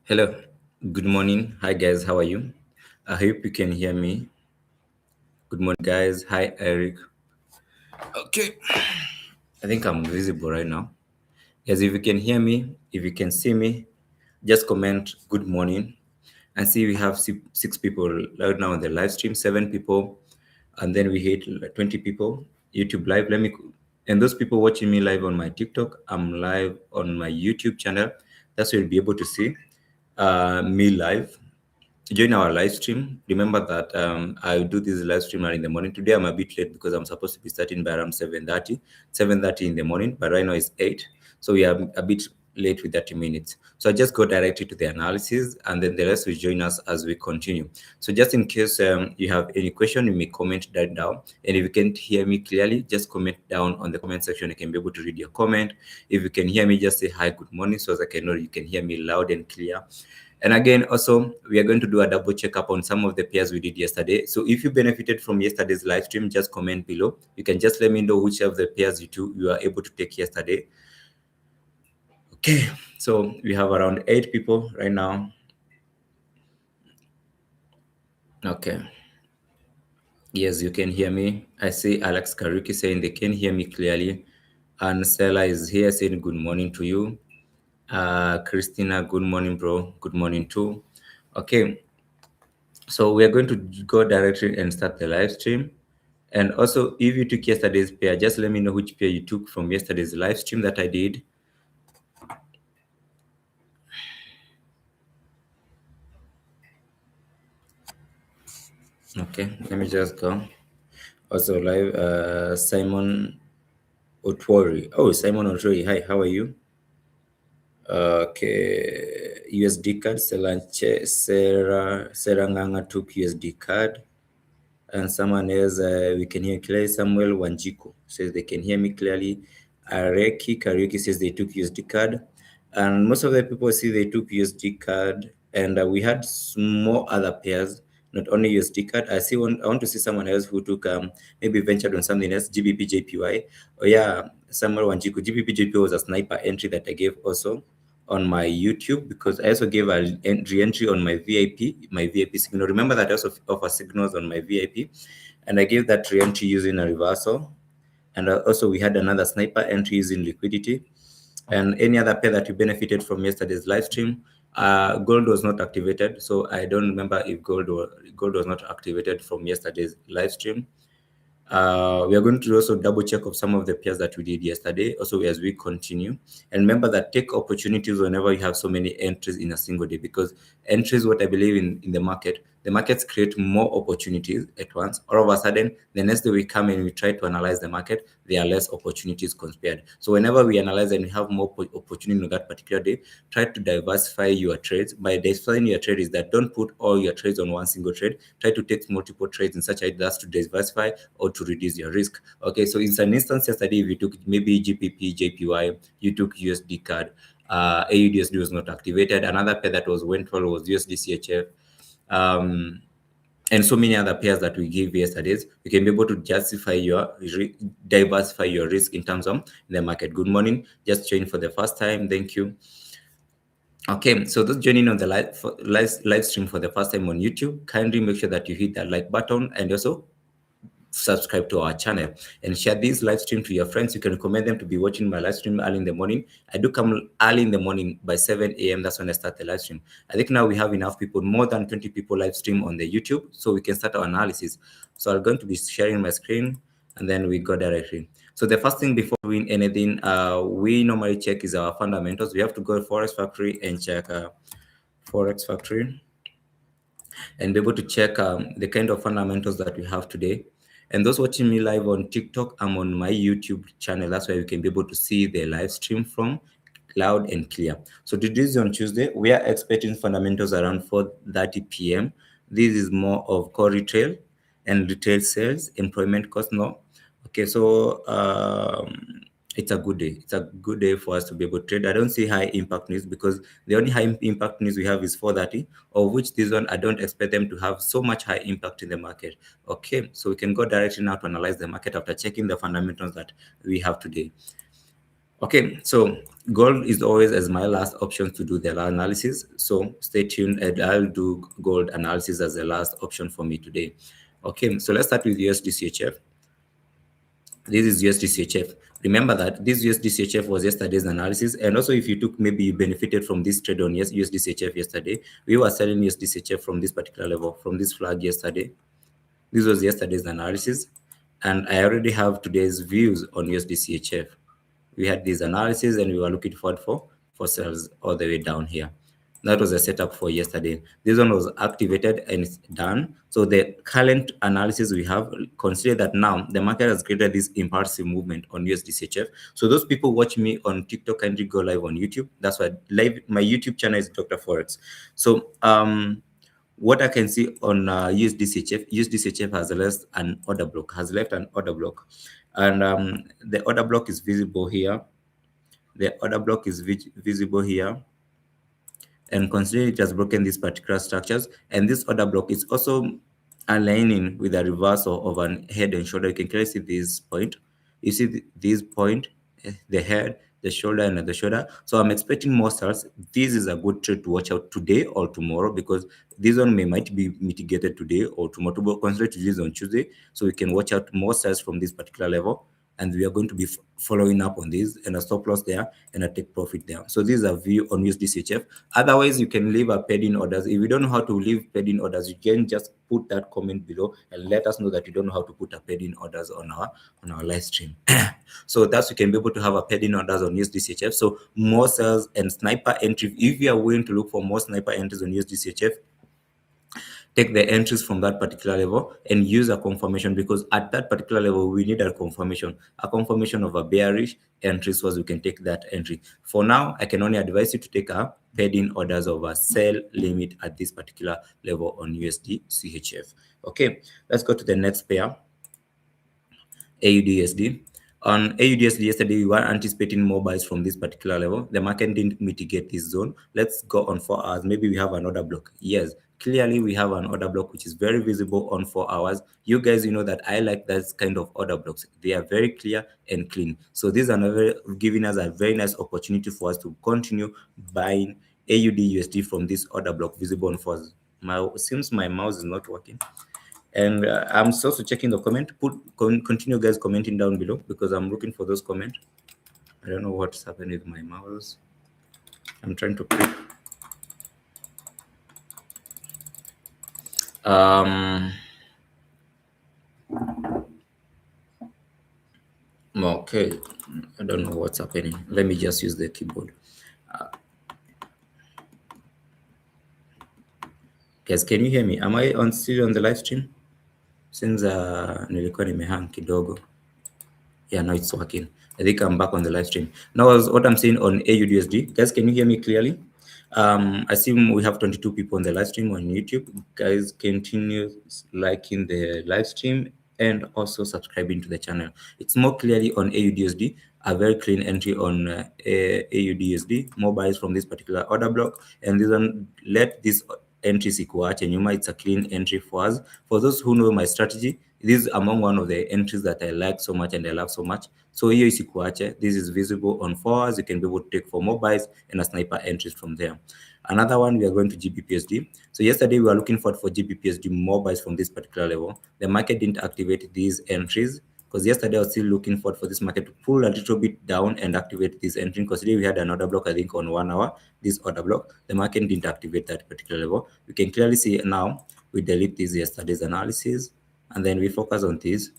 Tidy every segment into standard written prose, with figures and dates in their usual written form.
Hello, good morning. Hi guys, how are you? I hope you can hear me. Good morning, guys. Hi, Eric. Okay, I think I'm visible right now. Yes, if you can hear me, if you can see me, just comment good morning. And see, we have six people right now on the live stream, 7 people, and then we hit 20 people. YouTube live. And those people watching me live on my TikTok, I'm live on my YouTube channel. That's where you'll be able to see me live. Join our live stream. Remember that I do this live stream in the morning. Today I'm a bit late because I'm supposed to be starting by around 7:30 in the morning, but right now it's 8. So we are a bit late with 30 minutes. So I just go directly to the analysis and then the rest will join us as we continue. So just in case you have any question, you may comment that down. And if you can't hear me clearly, just comment down on the comment section. I can be able to read your comment. If you can hear me, just say hi, good morning, so as I can know you can hear me loud and clear. And again, also, we are going to do a double checkup on some of the pairs we did yesterday. So if you benefited from yesterday's live stream, just comment below. You can just let me know which of the pairs you are able to take yesterday. Okay, so we have around 8 people right now. Okay. Yes, you can hear me. I see Alex Karuki saying they can hear me clearly. And Stella is here saying good morning to you. Christina, good morning, bro. Good morning too. Okay. So we are going to go directly and start the live stream. And also, if you took yesterday's pair, just let me know which pair you took from yesterday's live stream that I did. Okay, let me just go. Also live, Simon Otwori. Oh, Simon Otwori, hi, how are you? Okay, USDCAD, Sarah Nganga took USDCAD. And someone else, we can hear clearly. Samuel Wanjiko says they can hear me clearly. Areki Karaoke says they took USDCAD. And most of the people see they took USDCAD. And we had more other pairs, not only USDCAD. I want to see someone else who took maybe ventured on something else, GBPJPY. Oh yeah, Samuel Wanjiko. GBPJPY was a sniper entry that I gave also on my YouTube, because I also gave a re-entry on my VIP signal. Remember that I also offer signals on my VIP, and I gave that re-entry using a reversal. And also we had another sniper entry using liquidity. And any other pair that you benefited from yesterday's live stream, gold was not activated, so I don't remember if gold was not activated from yesterday's live stream. We are going to also double check of some of the pairs that we did yesterday, also as we continue. And remember that take opportunities whenever you have so many entries in a single day, because entries, what I believe in the markets create more opportunities at once. All of a sudden, the next day we come and we try to analyze the market, there are less opportunities conspired. So whenever we analyze and we have more opportunity on that particular day, try to diversify your trades. By diversifying your trade is that don't put all your trades on one single trade. Try to take multiple trades in such a way as to diversify or to reduce your risk. Okay, so in some instance yesterday, if you took maybe GBPJPY, you took USDCAD, AUDUSD was not activated. Another pair that went well was USDCHF. And so many other pairs that we give yesterday's, you can be able to diversify your risk in terms of the market. Good morning, just joining for the first time, thank you. Okay, so those joining on the live stream for the first time on YouTube, kindly make sure that you hit that like button and also subscribe to our channel and share this live stream to your friends. You can recommend them to be watching my live stream early in the morning. I do come early in the morning by 7 a.m. That's when I start the live stream. I think now we have enough people, more than 20 people live stream on the YouTube, so we can start our analysis. So I'm going to be sharing my screen and then we go directly. So the first thing before doing anything, we normally check is our fundamentals. We have to go to Forex Factory and check Forex Factory and be able to check the kind of fundamentals that we have today. And those watching me live on TikTok, I'm on my YouTube channel. That's where you can be able to see the live stream from loud and clear. So today is on Tuesday. We are expecting fundamentals around 4:30 p.m. This is more of core retail and retail sales, employment cost now. Okay, so it's a good day. It's a good day for us to be able to trade. I don't see high impact news because the only high impact news we have is 4:30, of which this one I don't expect them to have so much high impact in the market. Okay, so we can go directly now to analyze the market after checking the fundamentals that we have today. Okay, so gold is always as my last option to do the analysis. So stay tuned and I'll do gold analysis as the last option for me today. Okay, so let's start with USDCHF. This is USDCHF. Remember that this USDCHF was yesterday's analysis. And also if you took, maybe you benefited from this trade on USDCHF yesterday, we were selling USDCHF from this particular level, from this flag yesterday. This was yesterday's analysis. And I already have today's views on USDCHF. We had this analysis and we were looking forward for sales all the way down here. That was a setup for yesterday. This one was activated and it's done. So the current analysis we have, consider that now the market has created this impulsive movement on USDCHF. So those people watch me on TikTok and go live on YouTube. That's why live, my YouTube channel is Dr. Forex. So what I can see on USDCHF has left an order block, and the order block is visible here. The order block is visible here, and consider it has broken these particular structures, and this order block is also aligning with a reversal of an head and shoulder. You can clearly see this point. You see this point, the head, the shoulder, and the shoulder. So I'm expecting more sales. This is a good trade to watch out today or tomorrow, because this one might be mitigated today or tomorrow. Consider today is on Tuesday, so we can watch out more sales from this particular level. And we are going to be following up on this, and a stop loss there and a take profit there. So this is a view on USDCHF. Otherwise, you can leave a paid in orders. If you don't know how to leave paid in orders, you can just put that comment below and let us know that you don't know how to put a paid in orders on our live stream. So that's, you can be able to have a paid in orders on USDCHF. So more sales and sniper entry. If you are willing to look for more sniper entries on USDCHF, take the entries from that particular level and use a confirmation, because at that particular level we need a confirmation of a bearish entry, so as we can take that entry. For now, I can only advise you to take a paid in orders of a sell limit at this particular level on USDCHF. Okay, let's go to the next pair, AUDUSD. On AUDUSD yesterday, we were anticipating more buys from this particular level. The market didn't mitigate this zone. Let's go on 4 hours. Maybe we have an order block. Yes, clearly we have an order block which is very visible on 4 hours. You guys, you know that I like that kind of order blocks. They are very clear and clean. So these are giving us a very nice opportunity for us to continue buying AUDUSD from this order block visible on 4 hours. Seems my mouse is not working. And I'm also checking the comment. Continue guys commenting down below, because I'm looking for those comments. I don't know what's happening with my mouse. I'm trying to click. Okay, I don't know what's happening. Let me just use the keyboard. Guys, can you hear me? Am I still on the live stream? Since nilikuwa nimehang kidogo. Yeah, now it's working. I think I'm back on the live stream. Now, what I'm saying on AUDUSD, guys, can you hear me clearly? I see we have 22 people on the live stream on YouTube. Guys, continue liking the live stream and also subscribing to the channel. It's more clearly on AUDUSD, a very clean entry on AUDUSD, more buys from this particular order block, and this one, let this entry sikuache nyuma. It's a clean entry for us. For those who know my strategy, this is among one of the entries that I like so much and I love so much. So here is Ikuache. This is visible on 4 hours. You can be able to take for more buys and a sniper entries from there. Another one, we are going to GBPUSD. So yesterday we were looking for GBPUSD more buys from this particular level. The market didn't activate these entries, because yesterday I was still looking for this market to pull a little bit down and activate this entry, because today we had an order block, I think on 1 hour, this order block. The market didn't activate that particular level. You can clearly see now, we delete this yesterday's analysis, and then we focus on this.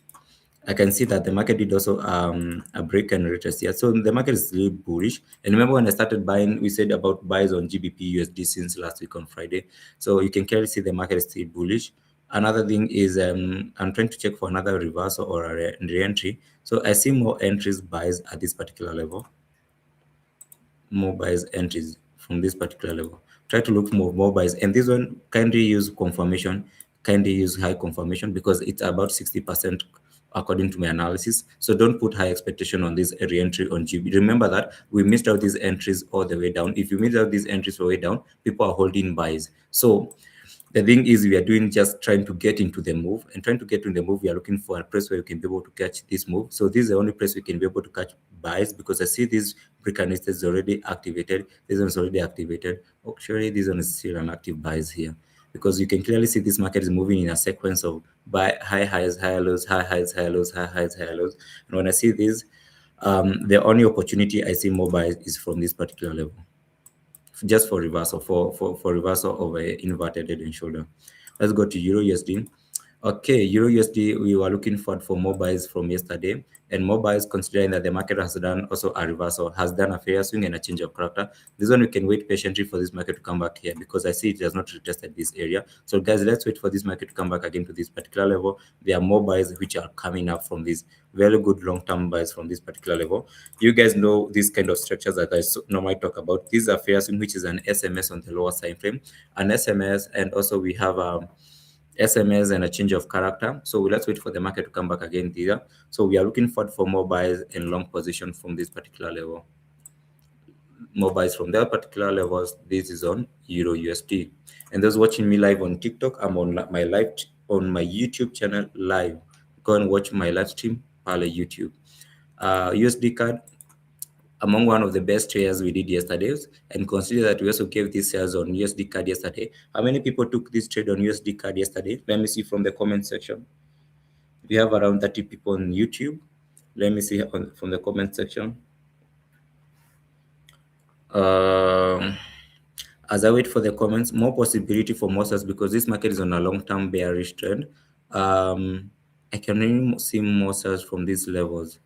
I can see that the market did also a break and retest here. So the market is really bullish. And remember when I started buying, we said about buys on GBPUSD since last week on Friday. So you can clearly see the market is still bullish. Another thing is I'm trying to check for another reversal or a re-entry. So I see more entries buys at this particular level. More buys entries from this particular level. Try to look for more buys. And this one, kindly use confirmation. Kindly use high confirmation, because it's about 60% according to my analysis. So don't put high expectation on this re-entry on GB. Remember that we missed out these entries all the way down. If you missed out these entries all the way down, people are holding buys. So the thing is we are doing just trying to get into the move, and trying to get into the move, we are looking for a place where we can be able to catch this move. So this is the only place we can be able to catch buys, because I see this pre-candlestick is already activated. This one is already activated. Actually, this one is still an active buys here, because you can clearly see this market is moving in a sequence of buy high highs, high lows, high highs, high lows, high highs, high lows. And when I see this, the only opportunity I see more buys is from this particular level, just for reversal, for reversal of a inverted head and shoulder. Let's go to EURUSD. Okay, EURUSD, we were looking for more buys from yesterday, and more buys considering that the market has done also a reversal, has done a fair swing and a change of character. This one we can wait patiently for this market to come back here, because I see it has not retested this area. So guys, let's wait for this market to come back again to this particular level. There are more buys which are coming up from this very good long-term buys from this particular level. You guys know these kind of structures that I normally talk about. These are fair swing, which is an SMS on the lower time frame, an SMS, and also we have SMS and a change of character. So let's wait for the market to come back again here. So we are looking for more buys and long position from this particular level. More buys from that particular levels. This is on EURUSD. And those watching me live on TikTok, I'm on my live on my YouTube channel live. Go and watch my live stream on YouTube. USDCAD, among one of the best trades we did yesterday, and consider that we also gave these sales on USDCAD yesterday. How many people took this trade on USDCAD yesterday? Let me see from the comment section. We have around 30 people on YouTube. Let me see from the comment section. As I wait for the comments, more possibility for more sales, because this market is on a long-term bearish trend. I can really see more sales from these levels,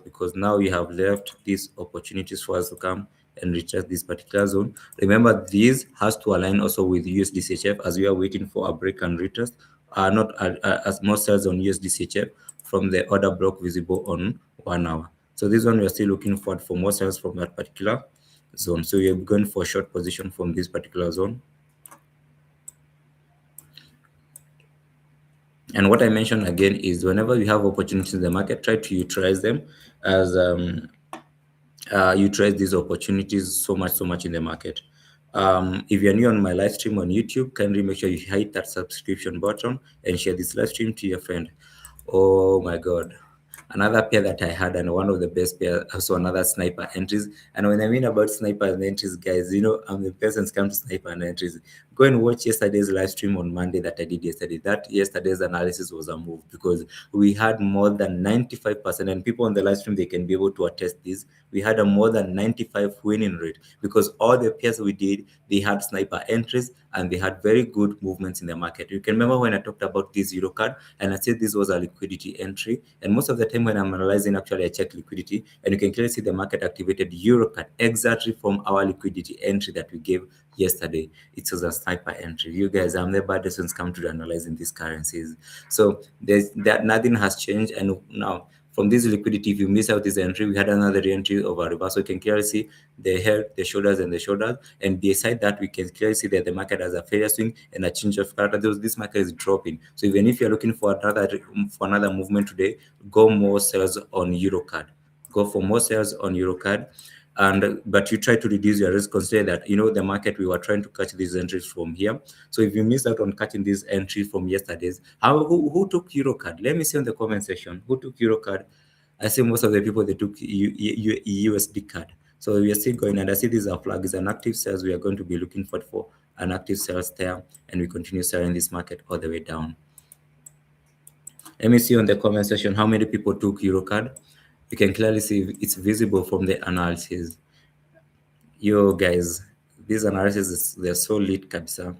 because now we have left these opportunities for us to come and retest this particular zone. Remember, this has to align also with USDCHF, as we are waiting for a break and retest. Not as more sales on USDCHF from the order block visible on 1 hour. So this one we are still looking for more sales from that particular zone. So we are going for short position from this particular zone. And what I mentioned again is, whenever you have opportunities in the market, try to utilize them, as utilize these opportunities so much in the market. If you're new on my live stream on YouTube, kindly make sure you hit that subscription button and share this live stream to your friend. Oh my God. Another pair that I had, and one of the best pair, also another sniper entries. And when I mean about sniper and entries, guys, you know, I'm the person come to sniper and entries. Go and watch yesterday's live stream on Monday that I did yesterday. That yesterday's analysis was a move, because we had more than 95%, and people on the live stream, they can be able to attest this. We had a more than 95 winning rate, because all the pairs we did, they had sniper entries and they had very good movements in the market. You can remember when I talked about this EURCAD, and I said this was a liquidity entry, and most of the time when I'm analyzing, actually I check liquidity, and you can clearly see the market activated EURCAD exactly from our liquidity entry that we gave yesterday. It was a sniper entry. You guys, I'm the baddest when it comes to analyzing these currencies. So that nothing has changed. And now from this liquidity, if you miss out this entry, we had another entry of a reversal. You can clearly see the head, the shoulders, and the shoulders. And beside that, we can clearly see that the market has a fair swing and a change of character. This market is dropping. So even if you're looking for another movement today, go more sales on EURCAD. Go for more sales on EURCAD. But you try to reduce your risk. Consider that, you know, the market, we were trying to catch these entries from here. So if you missed out on catching these entries from yesterday's, who took EURCAD? Let me see in the comment section who took EURCAD. I see most of the people, they took USDCAD. So we are still going, and I see these are flags, an active sales. We are going to be looking for an active sales there, and we continue selling this market all the way down. Let me see on the comment section how many people took EURCAD. You can clearly see it's visible from the analysis. Yo guys, these analysis, they're so lit, kabisa.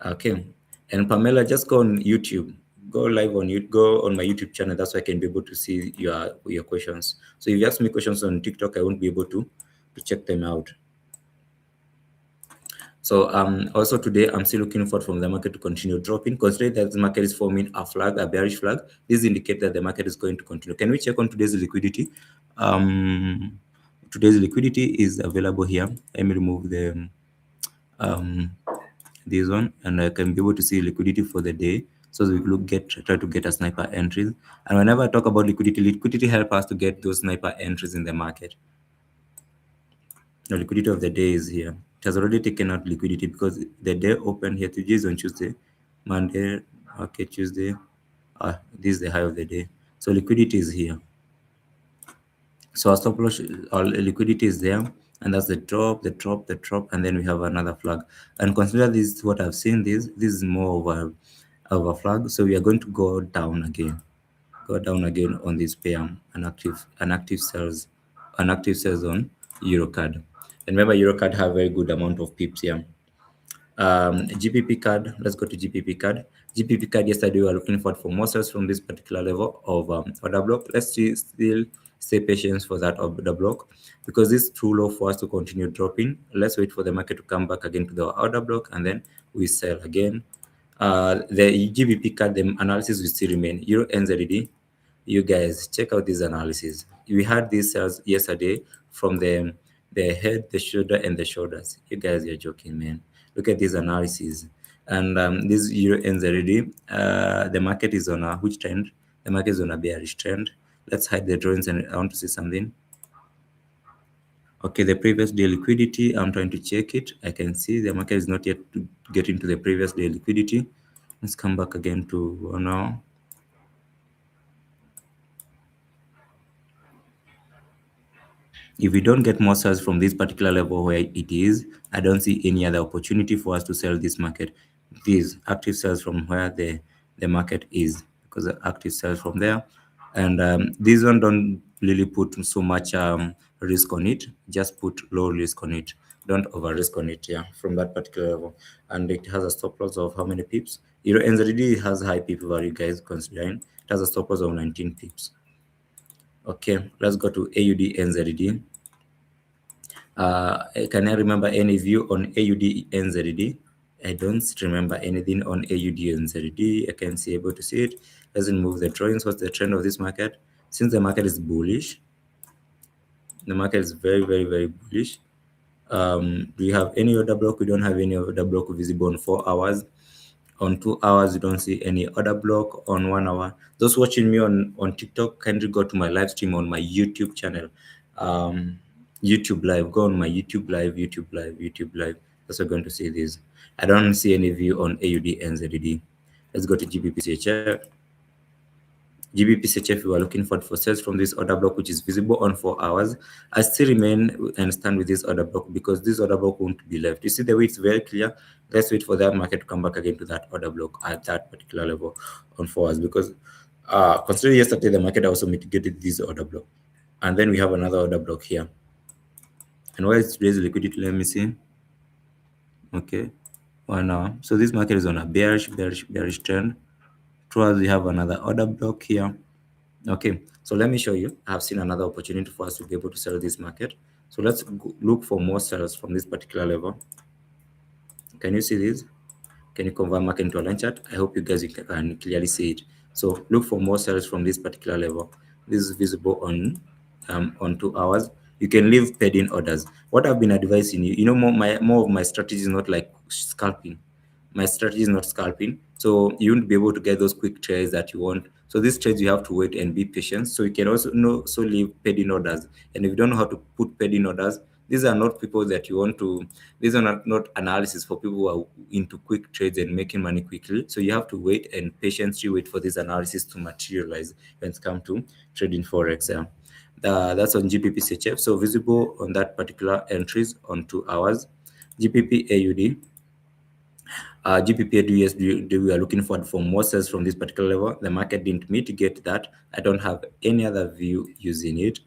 Okay, and Pamela, just go on YouTube, go live on you, go on my YouTube channel. That's why I can be able to see your questions. So if you ask me questions on TikTok, I won't be able to check them out. So also today, I'm still looking for from the market to continue dropping. Consider that the market is forming a flag, a bearish flag. This indicates that the market is going to continue. Can we check on today's liquidity? Today's liquidity is available here. Let me remove the this one, and I can be able to see liquidity for the day. So we try to get a sniper entries. And whenever I talk about liquidity help us to get those sniper entries in the market. The liquidity of the day is here. has already taken out liquidity because the day open here today is on Tuesday, Monday, okay, Tuesday. This is the high of the day. So liquidity is here. So our stop loss, our liquidity is there, and that's the drop, the drop, the drop, and then we have another flag. And consider this, what I've seen, this is more of a flag. So we are going to go down again, on this pair, an active sales on EURCAD. And remember, EURCAD have very good amount of pips here. GBPCAD, let's go to GBPCAD. GBPCAD, yesterday we were looking for more sales from this particular level of order block. Let's still stay patient for that order block because this is too low for us to continue dropping. Let's wait for the market to come back again to the order block and then we sell again. The GBPCAD, the analysis will still remain. EURNZD, you guys check out this analysis. We had these sales yesterday from the head, the shoulder, and the shoulders. You guys are joking, man. Look at this analysis. And this EURNZD, the market is on a which trend? The market is on a bearish trend. Let's hide the drawings and I want to see something. Okay, the previous day liquidity, I'm trying to check it. I can see the market is not yet to get into the previous day liquidity. Let's come back again to now. If we don't get more sales from this particular level where it is, I don't see any other opportunity for us to sell this market. These active sales from where the market is, because the active sales from there. And this one don't really put so much risk on it. Just put low risk on it. Don't over risk on it, yeah, from that particular level. And it has a stop loss of how many pips? EURNZD has high pip value, guys, considering. It has a stop loss of 19 pips. Okay, let's go to AUDNZD. Can I remember any view on AUDNZD? I don't remember anything on AUDNZD. I can see able to see it. Doesn't move the drawings. What's the trend of this market? Since the market is bullish, the market is very, very, very bullish. Do you have any order block? We don't have any order block visible on 4 hours. On 2 hours, you don't see any order block. On 1 hour, those watching me on TikTok, kindly go to my live stream on my YouTube channel. YouTube live, go on my YouTube live. That's what going to see this. I don't see any view on AUDNZD. Let's go to GBPCHF. GBPCHF, we are looking for sales from this order block, which is visible on 4 hours. I still remain and stand with this order block because this order block won't be left. You see the way it's very clear. Let's wait for that market to come back again to that order block at that particular level on 4 hours, because considering yesterday the market also mitigated this order block, and then we have another order block here. And where is today's liquidity? Let me see. Okay, 1 hour. So this market is on a bearish trend. Towards we have another order block here. Okay, so let me show you. I have seen another opportunity for us to be able to sell this market. So let's look for more sales from this particular level. Can you see this? Can you convert market into a line chart? I hope you guys can clearly see it. So look for more sales from this particular level. This is visible on 2 hours. You can leave paid in orders. What I've been advising you, more of my strategy is not like scalping. My strategy is not scalping, so you won't be able to get those quick trades that you want. So these trades you have to wait and be patient. So you can also leave paid in orders. And if you don't know how to put paid in orders, these are not people that you want to. These are not analysis for people who are into quick trades and making money quickly. So you have to wait and patiently wait for this analysis to materialize when it comes to trading forex. That's on GBPCHF. So visible on that particular entries on 2 hours. GBPAUD. GBPUSD, we are looking for more sales from this particular level. The market didn't mitigate that. I don't have any other view using it.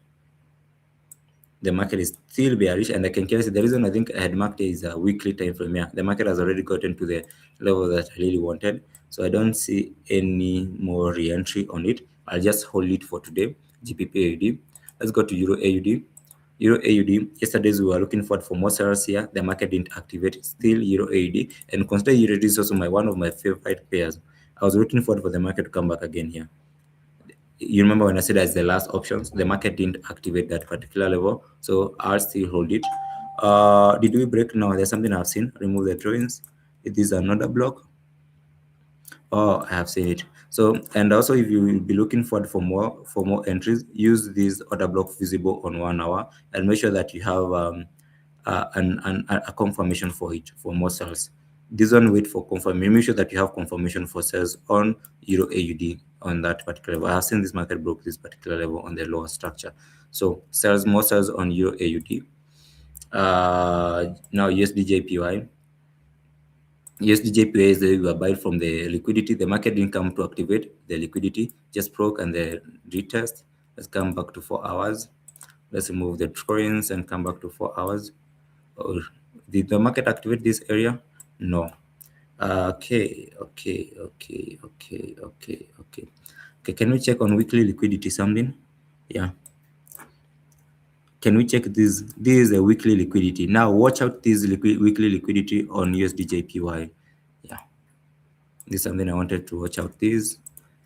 The market is still bearish, and I can clearly see the reason I think I had marked is a weekly time frame here. The market has already gotten to the level that I really wanted, so I don't see any more re-entry on it. I'll just hold it for today. GBPAUD. Let's go to EURAUD. EURAUD, yesterday we were looking for more sales here. The market didn't activate. Still EURAUD, and consider EURUSD is also one of my favorite pairs. I was looking for the market to come back again here. You remember when I said that's the last options, the market didn't activate that particular level, so I'll still hold it. Did we break? No, there's something I've seen. Remove the drawings. It is another block. Oh, I have seen it. So, and also if you will be looking for more entries, use this order block visible on 1 hour and make sure that you have a confirmation for it for more sales. This one, wait for confirmation. Make sure that you have confirmation for sales on Euro AUD on that particular level. I have seen this market broke this particular level on the lower structure. So sales, more sales on Euro AUD. Now USDJPY. USDJPY is the you buy from the liquidity. The market didn't come to activate the liquidity, just broke and the retest. Let's come back to 4 hours. Let's remove the coins and come back to 4 hours. Or did the market activate this area? No. Okay. Can we check on weekly liquidity something? Yeah. Can we check this? This is a weekly liquidity. Now watch out this weekly liquidity on USDJPY. Yeah. This is something I wanted to watch out. This.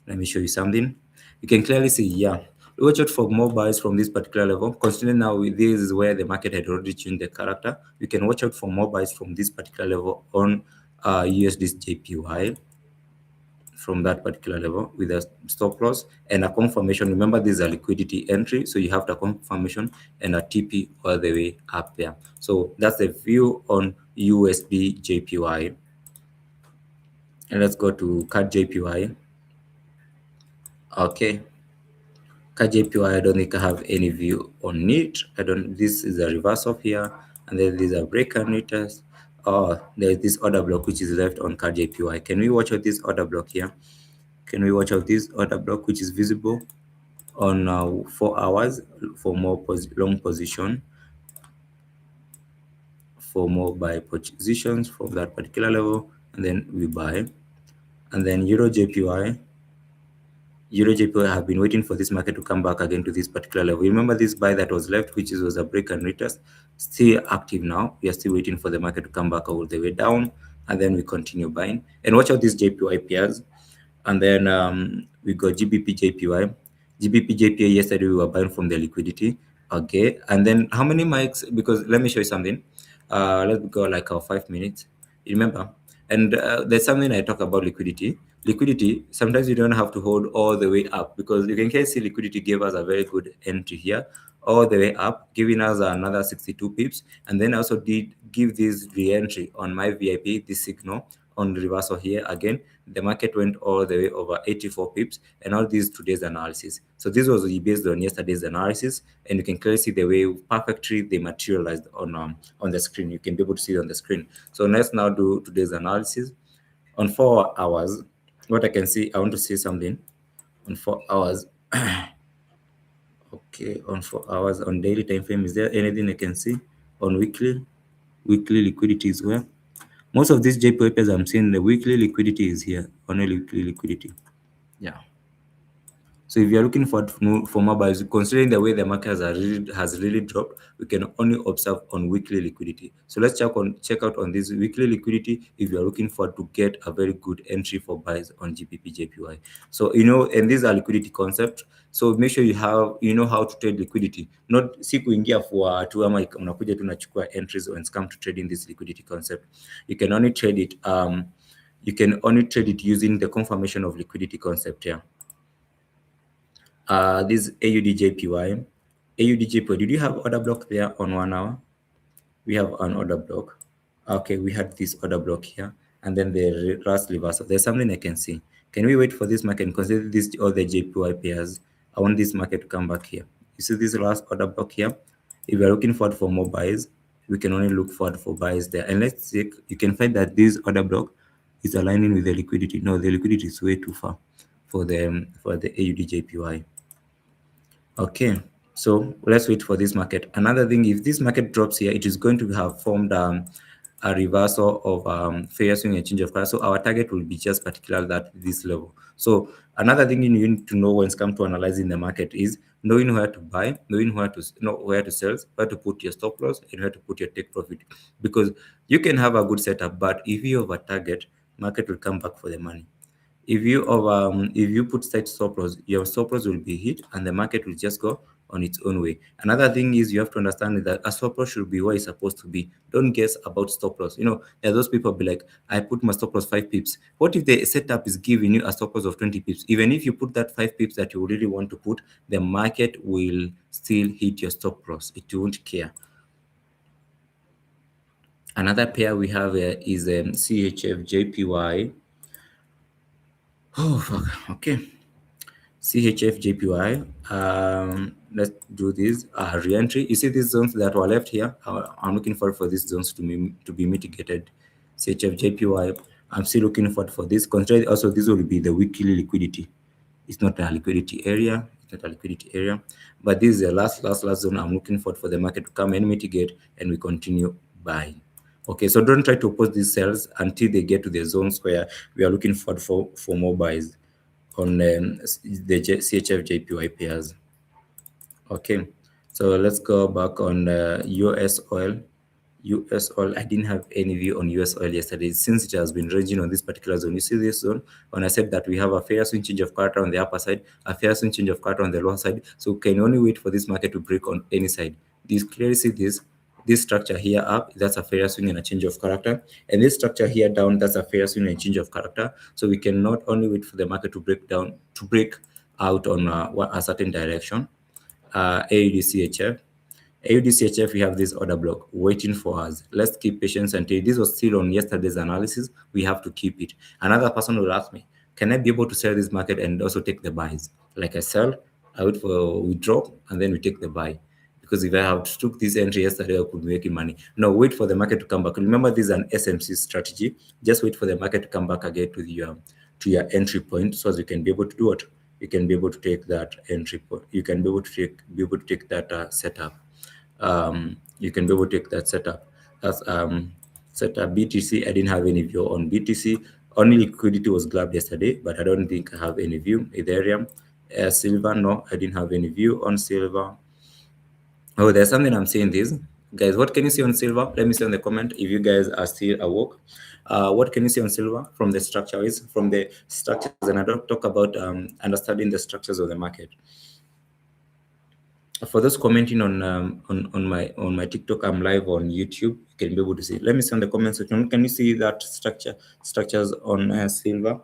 Let me show you something. You can clearly see, yeah. Watch out for more buys from this particular level. Considering now this is where the market had already changed the character. You can watch out for more buys from this particular level on USDJPY from that particular level with a stop loss and a confirmation. Remember, this is a liquidity entry, so you have the confirmation and a TP all the way up there. So that's the view on USDJPY. And let's go to CADJPY. Okay. CADJPY, I don't think I have any view on it. This is a reversal here, and then these are break and retest. Oh, there's this order block which is left on CADJPY. Can we watch out this order block here? Can we watch out this order block which is visible on 4 hours for more long position, for more buy positions from that particular level, and then we buy. And then EURJPY have been waiting for this market to come back again to this particular level. Remember this buy that was left, which was a break and retest, still active now. We are still waiting for the market to come back all the way down, and then we continue buying. And watch out these JPY pairs. And then we got GBPJPY. GBPJPY, yesterday we were buying from the liquidity. Okay, and then how many mics? Because let me show you something. Let's go like our 5 minutes. Remember, and there's something I talk about liquidity. Liquidity, sometimes you don't have to hold all the way up, because you can see liquidity gave us a very good entry here all the way up, giving us another 62 pips, and then also did give this re-entry on my VIP, this signal on the reversal here. Again, the market went all the way over 84 pips, and all this today's analysis. So this was based on yesterday's analysis, and you can clearly see the way perfectly they materialized on the screen. You can be able to see it on the screen. So let's now do today's analysis on 4 hours. What I can see, I want to see something on 4 hours. Okay, on 4 hours on daily time frame, is there anything I can see on weekly liquidity is where most of these JPY pairs I'm seeing the weekly liquidity is here, only weekly liquidity. Yeah. So if you're looking for more buys, considering the way the market has really dropped, we can only observe on weekly liquidity. So let's check out on this weekly liquidity if you're looking for to get a very good entry for buys on GBPJPY. So and these are liquidity concepts. So make sure you know how to trade liquidity. Not si kuingia for tu ama unakuja tunachukua entries when it comes to trading this liquidity concept. You can only trade it using the confirmation of liquidity concept here. This AUDJPY. AUDJPY, did you have order block there on 1 hour? We have an order block. Okay, we had this order block here, and then the last reversal. There's something I can see. Can we wait for this market and consider this all the JPY pairs? I want this market to come back here. You see this last order block here? If you're looking forward for more buys, we can only look forward for buys there. And let's see, you can find that this order block is aligning with the liquidity. No, the liquidity is way too far for the AUDJPY. Okay, so let's wait for this market. Another thing, if this market drops here, it is going to have formed a reversal of fair swing and change of color. So our target will be just particular that this level. So another thing you need to know when it comes to analyzing the market is knowing where to buy, knowing where to sell, where to put your stop loss, and where to put your take profit. Because you can have a good setup, but if you over target, market will come back for the money. If you put tight stop loss, your stop loss will be hit and the market will just go on its own way. Another thing is you have to understand that a stop loss should be where it's supposed to be. Don't guess about stop loss. There are those people be like, I put my stop loss 5 pips. What if the setup is giving you a stop loss of 20 pips? Even if you put that 5 pips that you really want to put, the market will still hit your stop loss. It won't care. Another pair we have is CHFJPY. Oh, fuck. Okay. CHFJPY. Let's do this re-entry. You see these zones that were left here? I'm looking forward for these zones to be mitigated. CHFJPY. I'm still looking forward for this. Consider also this will be the weekly liquidity. It's not a liquidity area. It's not a liquidity area, but this is the last zone I'm looking for the market to come and mitigate, and we continue buying. Okay, so don't try to oppose these sales until they get to the zones where we are looking for more buys on the CHFJPY pairs. Okay, so let's go back on US oil. US oil, I didn't have any view on US oil yesterday since it has been ranging on this particular zone. You see this zone when I said that we have a fair swing change of character on the upper side, a fair swing change of character on the lower side. So we can only wait for this market to break on any side. This clearly see this structure here up, that's a fair swing and a change of character, and this structure here down, that's a fair swing and change of character. So we can not only wait for the market to break out on a certain direction. AUDCHF. AUDCHF, we have this order block waiting for us. Let's keep patience until this was still on yesterday's analysis. We have to keep it. Another person will ask me, can I be able to sell this market and also take the buys? Like I sell, I wait for we drop and then we take the buy. Because if I have took this entry yesterday, I could be making money. No, wait for the market to come back. Remember, this is an SMC strategy. Just wait for the market to come back again to your entry point, so as you can be able to do it. You can be able to take that entry point. You can be able to take that setup. You can be able to take that setup. That's setup BTC. I didn't have any view on BTC. Only liquidity was grabbed yesterday, but I don't think I have any view. Ethereum, silver, no, I didn't have any view on silver. Oh, there's something I'm seeing this. Guys, what can you see on silver? Let me see in the comment if you guys are still awoke. What can you see on silver from the structures, and I don't talk about understanding the structures of the market. For those commenting on my TikTok, I'm live on YouTube. You can be able to see. Let me see on the comment section. Can you see that structures on silver?